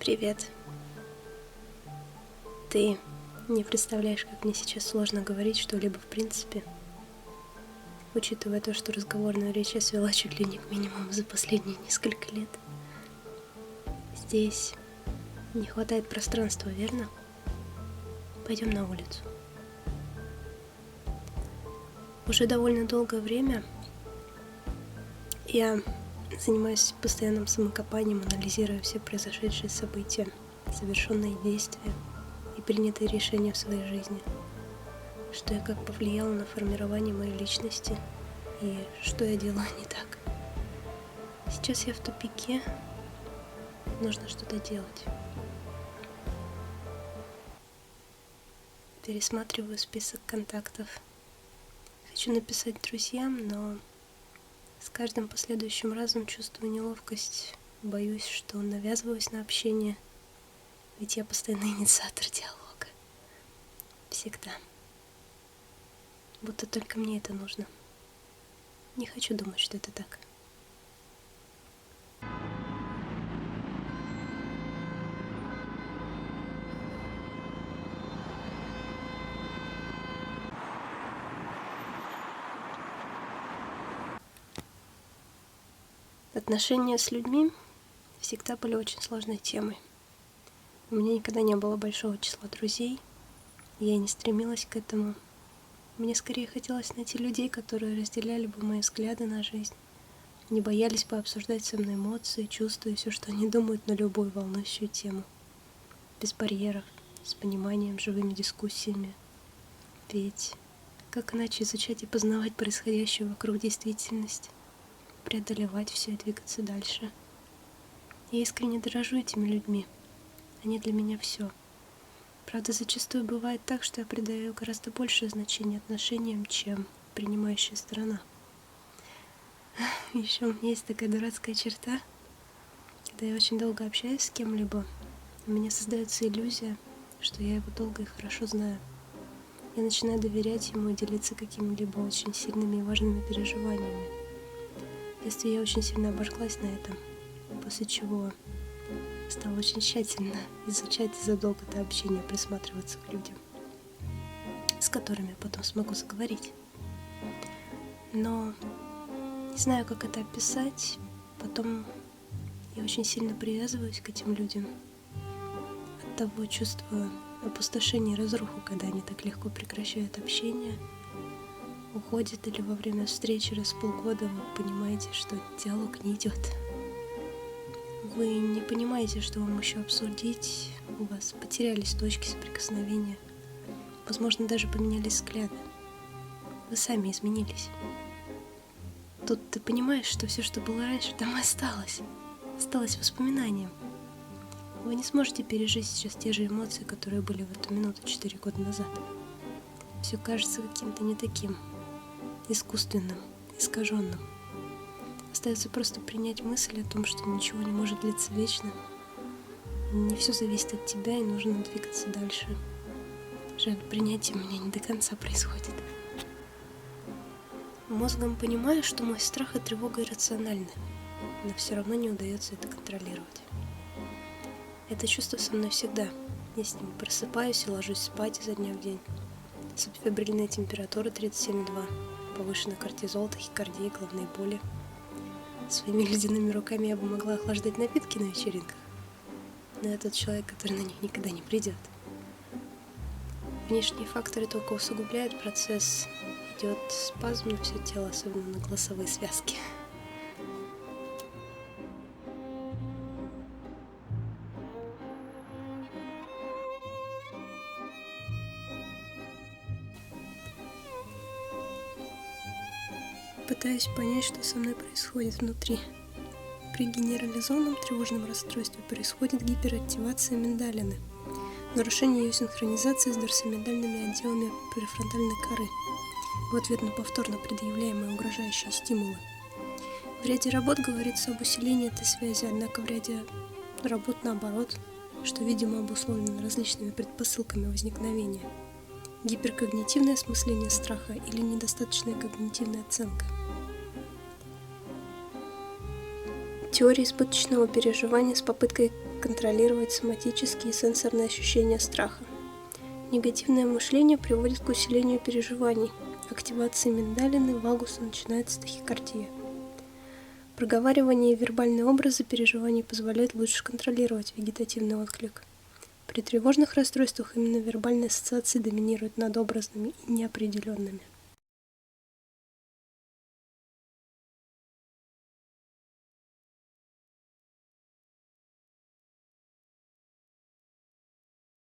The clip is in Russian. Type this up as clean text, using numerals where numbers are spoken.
Привет. Ты не представляешь, как мне сейчас сложно говорить что-либо в принципе, учитывая то, что разговорную речь я свела чуть ли не к минимуму за последние несколько лет. Здесь не хватает пространства, верно? Пойдем на улицу. Уже довольно долгое время я занимаюсь постоянным самокопанием, анализируя все произошедшие события, совершенные действия и принятые решения в своей жизни. Что и как повлияло на формирование моей личности и что я делаю не так. Сейчас я в тупике, нужно что-то делать. Пересматриваю список контактов. Хочу написать друзьям, но с каждым последующим разом чувствую неловкость, боюсь, что навязываюсь на общение, ведь я постоянный инициатор диалога. Всегда. Будто только мне это нужно. Не хочу думать, что это так. Отношения с людьми всегда были очень сложной темой. У меня никогда не было большого числа друзей, и я не стремилась к этому. Мне скорее хотелось найти людей, которые разделяли бы мои взгляды на жизнь, не боялись бы обсуждать со мной эмоции, чувства и все, что они думают на любую волнующую тему. Без барьеров, с пониманием, живыми дискуссиями. Ведь как иначе изучать и познавать происходящую вокруг действительность, преодолевать все и двигаться дальше? Я искренне дорожу этими людьми. Они для меня все. Правда, зачастую бывает так, что я придаю гораздо большее значение отношениям, чем принимающая сторона. Еще у меня есть такая дурацкая черта. Когда я очень долго общаюсь с кем-либо, у меня создается иллюзия, что я его долго и хорошо знаю. Я начинаю доверять ему и делиться какими-либо очень сильными и важными переживаниями. В детстве я очень сильно обожглась на этом, после чего стала очень тщательно изучать и задолго до общения присматриваться к людям, с которыми я потом смогу заговорить. Но не знаю, как это описать. Потом я очень сильно привязываюсь к этим людям. Оттого чувствую опустошение и разруху, когда они так легко прекращают общение, уходят, или во время встречи раз в полгода вы понимаете, что диалог не идет. Вы не понимаете, что вам еще обсудить, у вас потерялись точки соприкосновения, возможно, даже поменялись взгляды. Вы сами изменились. Тут ты понимаешь, что все, что было раньше, там и осталось воспоминанием. Вы не сможете пережить сейчас те же эмоции, которые были в эту минуту 4 года назад. Все кажется каким-то не таким, искусственным, искаженным. Остается просто принять мысль о том, что ничего не может длиться вечно. Не все зависит от тебя, и нужно двигаться дальше. Жаль, принятие у меня не до конца происходит. Мозгом понимаю, что мой страх и тревога иррациональны, но все равно не удается это контролировать. Это чувство со мной всегда. Я с ним просыпаюсь и ложусь спать изо дня в день. Субфебрильная температура 37,2, повышенный кортизол, тахикардия, головные боли. Своими ледяными руками я бы могла охлаждать напитки на вечеринках, но я тот человек, который на них никогда не придет. Внешние факторы только усугубляют процесс. Идет спазм на все тело, особенно на голосовые связки. Пытаюсь понять, что со мной происходит внутри. При генерализованном тревожном расстройстве происходит гиперактивация миндалины, нарушение ее синхронизации с дорсомидальными отделами префронтальной коры в ответ на повторно предъявляемые угрожающие стимулы. В ряде работ говорится об усилении этой связи, однако в ряде работ наоборот, что, видимо, обусловлено различными предпосылками возникновения. Гиперкогнитивное осмысление страха или недостаточная когнитивная оценка. Теория избыточного переживания с попыткой контролировать соматические и сенсорные ощущения страха. Негативное мышление приводит к усилению переживаний. Активации миндалины, вагуса начинается тахикардия. Проговаривание и вербальные образы переживаний позволяют лучше контролировать вегетативный отклик. При тревожных расстройствах именно вербальные ассоциации доминируют над образными и неопределенными.